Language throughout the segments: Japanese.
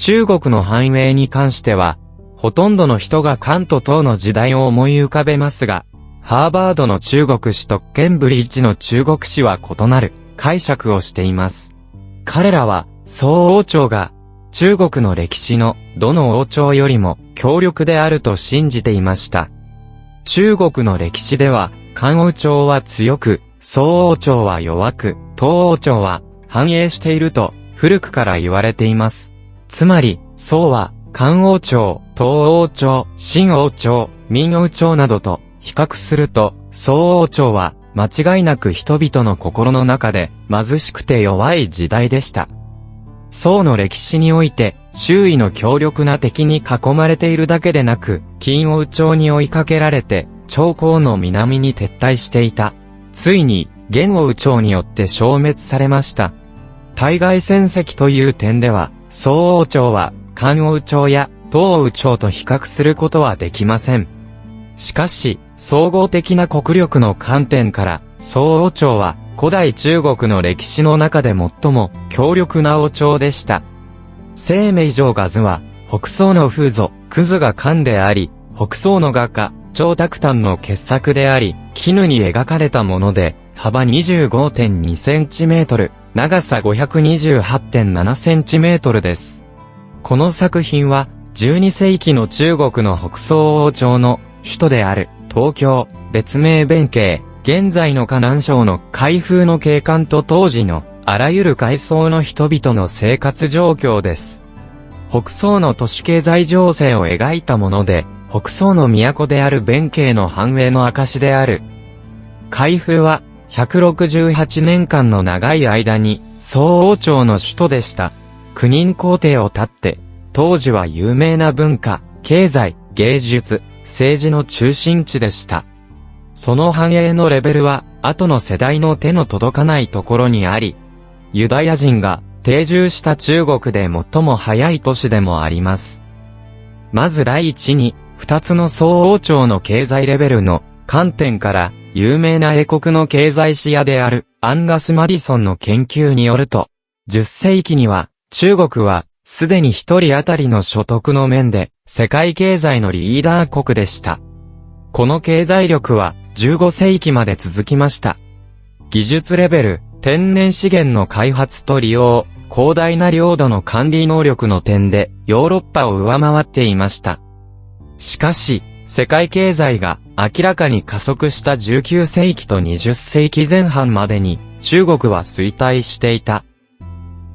中国の繁栄に関しては、ほとんどの人が漢と唐の時代を思い浮かべますが、ハーバードの中国史とケンブリッジの中国史は異なる解釈をしています。彼らは、宋王朝が中国の歴史のどの王朝よりも強力であると信じていました。中国の歴史では、漢王朝は強く、宋王朝は弱く、唐王朝は繁栄していると古くから言われています。つまり、宋は漢王朝、唐王朝、秦王朝、明王朝などと比較すると、宋王朝は間違いなく人々の心の中で貧しくて弱い時代でした。宋の歴史において、周囲の強力な敵に囲まれているだけでなく、金王朝に追いかけられて、長江の南に撤退していた。ついに、元王朝によって消滅されました。対外戦績という点では、宋王朝は、漢王朝や唐王朝と比較することはできません。しかし、総合的な国力の観点から、宋王朝は、古代中国の歴史の中で最も強力な王朝でした。清明上画図は、北宋の風祖、葛が漢であり、北宋の画家、張沢丹の傑作であり、絹に描かれたもので、幅 25.2 センチメートル、長さ 528.7 センチメートルです。この作品は、12世紀の中国の北宋王朝の首都である東京、別名弁慶、現在の河南省の開封の景観と当時のあらゆる階層の人々の生活状況です。北宋の都市経済情勢を描いたもので、北宋の都である弁慶の繁栄の証である。開封は168年間の長い間に宋王朝の首都でした。9人皇帝を立って、当時は有名な文化、経済、芸術、政治の中心地でした。その繁栄のレベルは、後の世代の手の届かないところにあり、ユダヤ人が定住した中国で最も早い都市でもあります。まず第一に、二つの宋王朝の経済レベルの観点から、有名な英国の経済史家であるアンガス・マディソンの研究によると、10世紀には、中国は、すでに一人当たりの所得の面で、世界経済のリーダー国でした。この経済力は、15世紀まで続きました。技術レベル、天然資源の開発と利用、広大な領土の管理能力の点で、ヨーロッパを上回っていました。しかし、世界経済が明らかに加速した19世紀と20世紀前半までに、中国は衰退していた。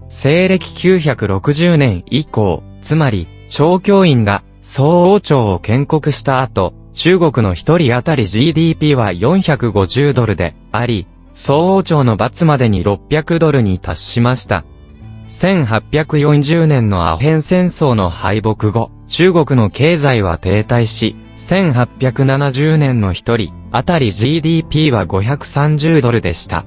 西暦960年以降、つまり、張教員が宋王朝を建国した後、中国の一人当たり GDP は450ドルであり、宋王朝の末までに600ドルに達しました。1840年のアヘン戦争の敗北後、中国の経済は停滞し、1870年の一人当たり GDP は530ドルでした。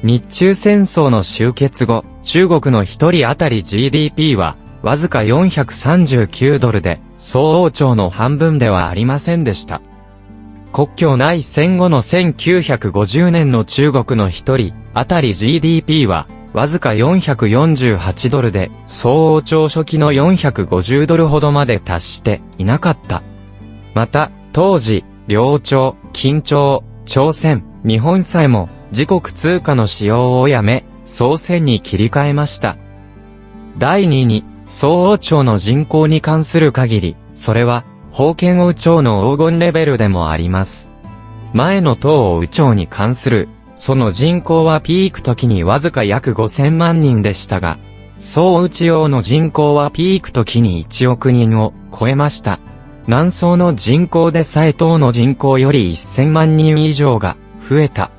日中戦争の終結後、中国の一人当たり GDP はわずか439ドルで、宋王朝の半分ではありませんでした。国境ない戦後の1950年の中国の一人当たり GDP はわずか448ドルで、宋王朝初期の450ドルほどまで達していなかった。また、当時、遼朝、金朝、朝鮮、日本さえも自国通貨の使用をやめ、宋銭に切り替えました。第2に、宋王朝の人口に関する限り、それは、封建王朝の黄金レベルでもあります。前の唐王朝に関する、その人口はピーク時にわずか約5000万人でしたが、宋内王の人口はピーク時に1億人を超えました。南宋の人口でさえ唐の人口より1000万人以上が増えた。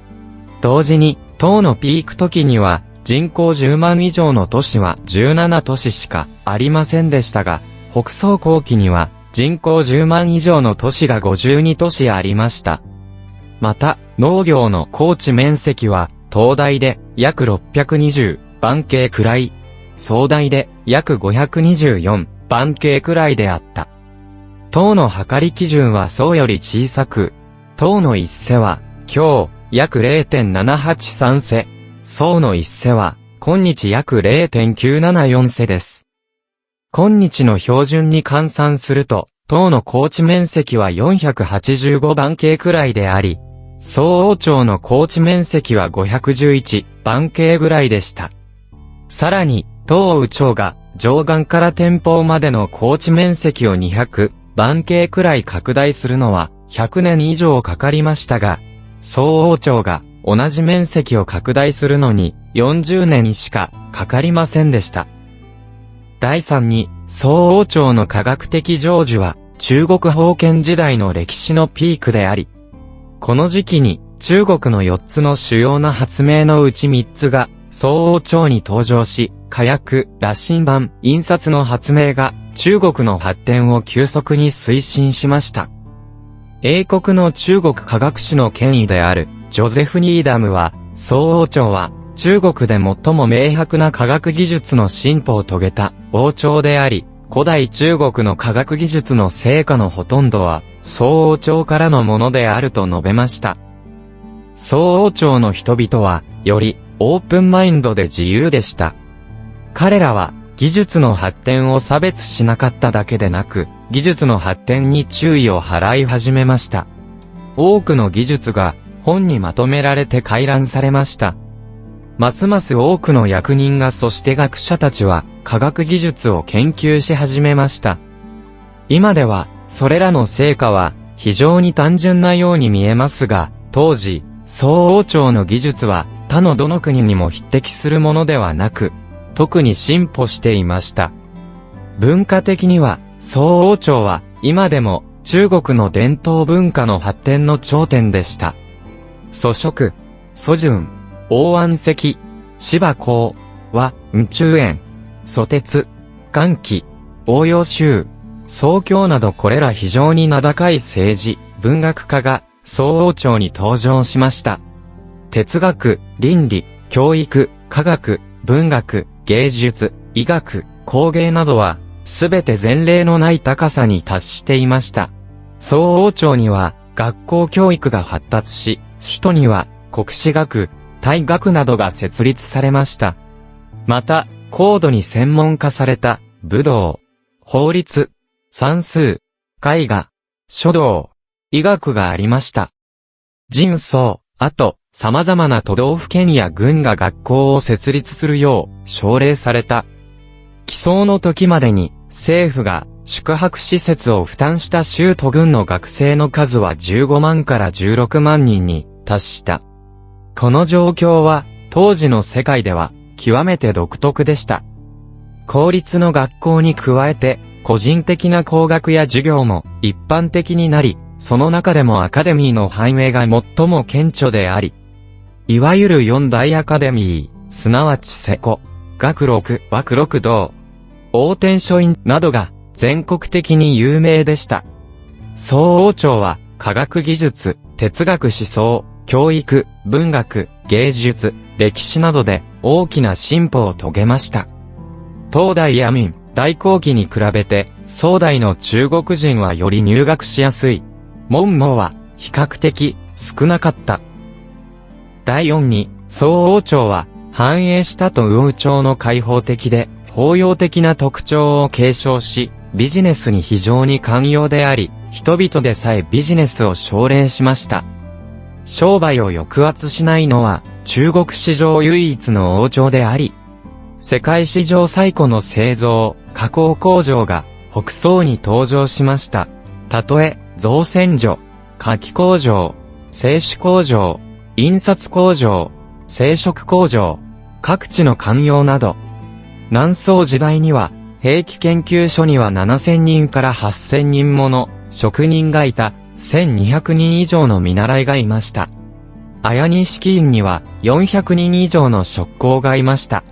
同時に、唐のピーク時には、人口10万以上の都市は17都市しかありませんでしたが、北宋後期には人口10万以上の都市が52都市ありました。また、農業の耕地面積は、東大で約620番径くらい、宋大で約524番径くらいであった。唐の測り基準は宋より小さく、唐の一世は、今日、約 0.783 世。宋の一世は、今日約 0.974 世です。今日の標準に換算すると、島の耕地面積は485番径くらいであり、総王町の耕地面積は511番径ぐらいでした。さらに、東宇町が上岸から天保までの耕地面積を200番径くらい拡大するのは100年以上かかりましたが、総王町が同じ面積を拡大するのに40年しかかかりませんでした。第3に、総王町の科学的成就は中国封建時代の歴史のピークであり、この時期に中国の4つの主要な発明のうち3つが総王町に登場し、火薬、羅針盤、印刷の発明が中国の発展を急速に推進しました。英国の中国科学史の権威であるジョゼフ・ニーダムは、総王町は中国で最も明白な科学技術の進歩を遂げた王朝であり、古代中国の科学技術の成果のほとんどは、総王町からのものであると述べました。総王町の人々は、よりオープンマインドで自由でした。彼らは、技術の発展を差別しなかっただけでなく、技術の発展に注意を払い始めました。多くの技術が本にまとめられて回覧されました。ますます多くの役人がそして学者たちは科学技術を研究し始めました。今では、それらの成果は非常に単純なように見えますが、当時、総王町の技術は他のどの国にも匹敵するものではなく、特に進歩していました。文化的には、総王町は今でも中国の伝統文化の発展の頂点でした。蘇食、蘇順、王安石、芝公は、雲中園、蘇鉄、漢記、応用集、宋教などこれら非常に名高い政治、文学家が総王町に登場しました。哲学、倫理、教育、科学、文学、芸術、医学、工芸などは、すべて前例のない高さに達していました。総王町には、学校教育が発達し、首都には、国史学、大学などが設立されました。また、高度に専門化された、武道、法律、算数、絵画、書道、医学がありました。秦宋、あと、様々な都道府県や郡が学校を設立するよう奨励された。起草の時までに政府が宿泊施設を負担した州都郡の学生の数は15万から16万人に達した。この状況は当時の世界では極めて独特でした。公立の学校に加えて個人的な工学や授業も一般的になり、その中でもアカデミーの繁栄が最も顕著であり、いわゆる四大アカデミー、すなわち世古、学六、枠六道、応天書院などが全国的に有名でした。総王町は科学技術、哲学思想、教育、文学、芸術、歴史などで大きな進歩を遂げました。東大や明、大後期に比べて、宋代の中国人はより入学しやすい。門戸は比較的少なかった。第4に、総王町は繁栄したと魚町の開放的で包容的な特徴を継承し、ビジネスに非常に寛容であり、人々でさえビジネスを奨励しました。商売を抑圧しないのは中国史上唯一の王朝であり、世界史上最古の製造、加工工場が北宋に登場しました。たとえ、造船所、火器工場、製紙工場、印刷工場、製織工場、各地の官用など。南宋時代には、兵器研究所には7000人から8000人もの職人がいた、1200人以上の見習いがいました。綾錦院には400人以上の職工がいました。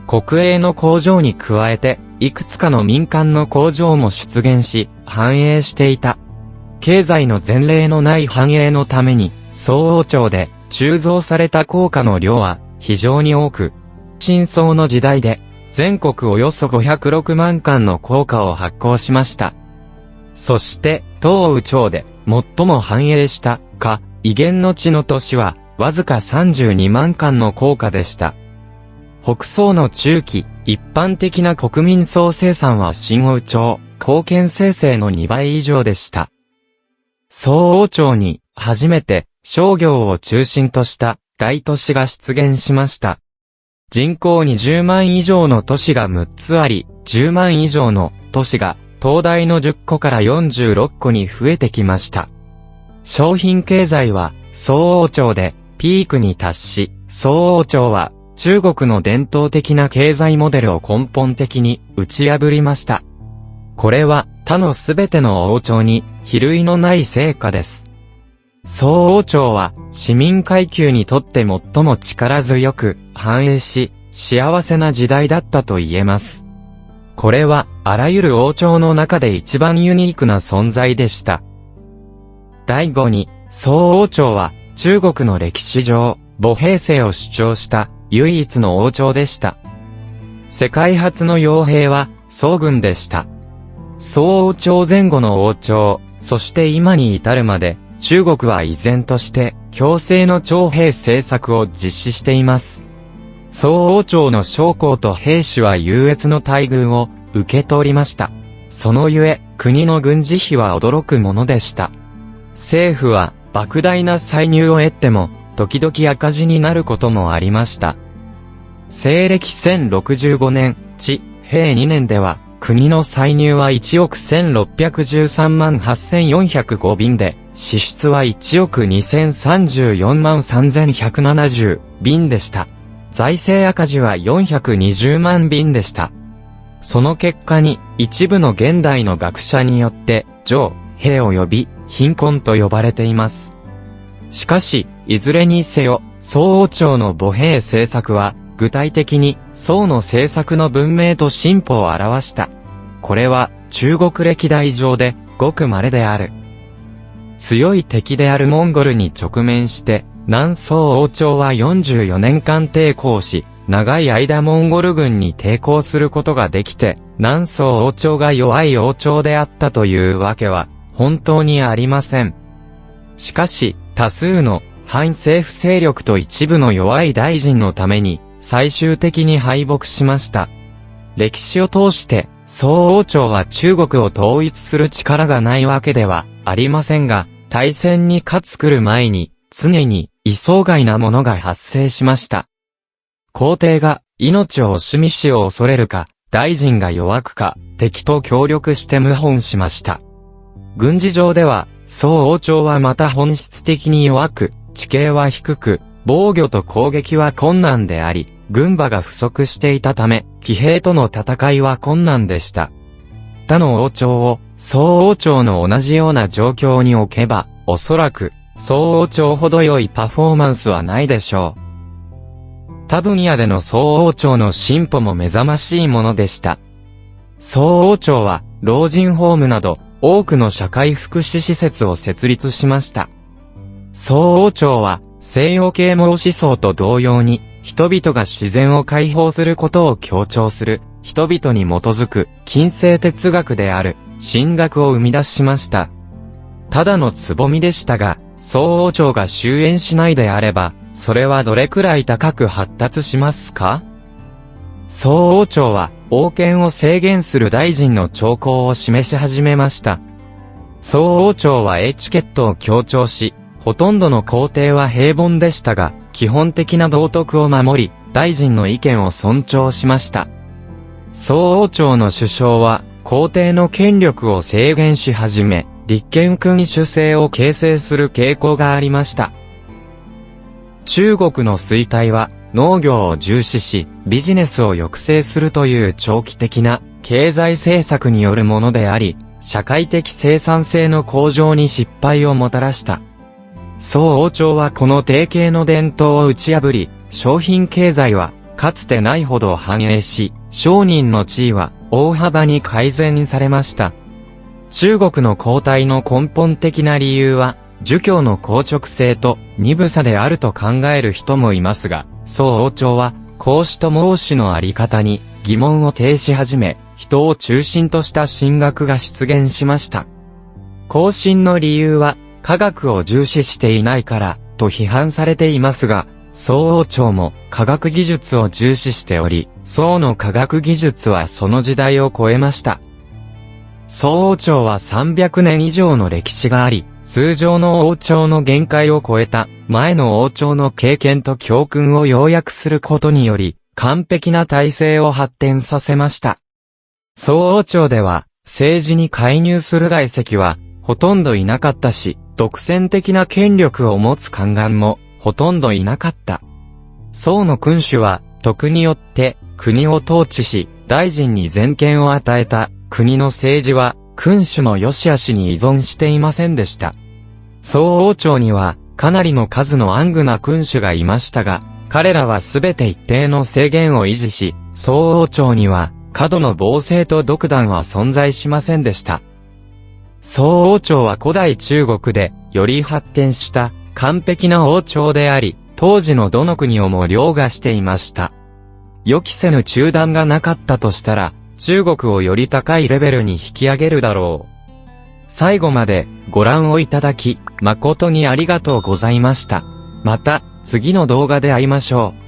国営の工場に加えて、いくつかの民間の工場も出現し、繁栄していた。経済の前例のない繁栄のために、総王町で鋳造された硬貨の量は非常に多く、新宋の時代で全国およそ506万貫の硬貨を発行しました。そして、東宇町で最も繁栄した威厳の地の年はわずか32万貫の硬貨でした。北宋の中期、一般的な国民総生産は新王朝、貢献生成の2倍以上でした。宋王朝に初めて商業を中心とした大都市が出現しました。人口20万以上の都市が6つあり、10万以上の都市が東大の10個から46個に増えてきました。商品経済は宋王朝でピークに達し、宋王朝は中国の伝統的な経済モデルを根本的に打ち破りました。これは他のすべての王朝に比類のない成果です。宋王朝は市民階級にとって最も力強く繁栄し、幸せな時代だったと言えます。これはあらゆる王朝の中で一番ユニークな存在でした。第5に、宋王朝は中国の歴史上、母兵制を主張した唯一の王朝でした。世界初の傭兵は宋軍でした。宋王朝前後の王朝、そして今に至るまで、中国は依然として強制の徴兵政策を実施しています。宋王朝の将校と兵士は優越の待遇を受け取りました。そのゆえ、国の軍事費は驚くものでした。政府は莫大な歳入を得ても、時々赤字になることもありました。西暦1065年、治平2年では、国の歳入は1億1613万8405便で、支出は1億2034万3170便でした。財政赤字は420万便でした。その結果に、一部の現代の学者によって、上、兵及び、貧困と呼ばれています。しかし、いずれにせよ、宋王朝の母兵政策は、具体的に、宋の政策の文明と進歩を表した。これは、中国歴代上で、ごく稀である。強い敵であるモンゴルに直面して、南宋王朝は44年間抵抗し、長い間モンゴル軍に抵抗することができて、南宋王朝が弱い王朝であったというわけは、本当にありません。しかし、多数の反政府勢力と一部の弱い大臣のために、最終的に敗北しました。歴史を通して、宋王朝は中国を統一する力がないわけではありませんが、大戦に勝つ来る前に、常に予想外なものが発生しました。皇帝が命を惜しみ死を恐れるか、大臣が弱くか、敵と協力して謀反しました。軍事上では、宋王朝はまた本質的に弱く、地形は低く、防御と攻撃は困難であり、軍馬が不足していたため、騎兵との戦いは困難でした。他の王朝を、宋王朝の同じような状況に置けば、おそらく、宋王朝ほど良いパフォーマンスはないでしょう。他分野での宋王朝の進歩も目覚ましいものでした。宋王朝は、老人ホームなど、多くの社会福祉施設を設立しました。宋王朝は西洋啓蒙思想と同様に人々が自然を解放することを強調する人々に基づく近世哲学である神学を生み出しました。ただのつぼみでしたが、宋王朝が終焉しないであれば、それはどれくらい高く発達しますか？宋王朝は王権を制限する大臣の兆候を示し始めました。宋王朝はエチケットを強調し、ほとんどの皇帝は平凡でしたが、基本的な道徳を守り、大臣の意見を尊重しました。宋王朝の首相は、皇帝の権力を制限し始め、立憲君主制を形成する傾向がありました。中国の衰退は、農業を重視し、ビジネスを抑制するという長期的な経済政策によるものであり、社会的生産性の向上に失敗をもたらした。宋王朝はこの定型の伝統を打ち破り、商品経済はかつてないほど繁栄し、商人の地位は大幅に改善されました。中国の後退の根本的な理由は、儒教の硬直性と鈍さであると考える人もいますが、宋王朝は孔子と孟子のあり方に疑問を呈し始め、人を中心とした神学が出現しました。後進の理由は、科学を重視していないからと批判されていますが、宋王朝も科学技術を重視しており、宋の科学技術はその時代を超えました。宋王朝は300年以上の歴史があり、通常の王朝の限界を超えた前の王朝の経験と教訓を要約することにより、完璧な体制を発展させました。宋王朝では、政治に介入する外戚は、ほとんどいなかったし、独占的な権力を持つ宦官も、ほとんどいなかった。宋の君主は、徳によって、国を統治し、大臣に全権を与えた、国の政治は、君主の良し悪しに依存していませんでした。宋王朝には、かなりの数の暗愚な君主がいましたが、彼らはすべて一定の制限を維持し、宋王朝には、過度の暴政と独断は存在しませんでした。宋王朝は古代中国で、より発展した、完璧な王朝であり、当時のどの国をも凌駕していました。予期せぬ中断がなかったとしたら、中国をより高いレベルに引き上げるだろう。最後までご覧をいただき、誠にありがとうございました。また、次の動画で会いましょう。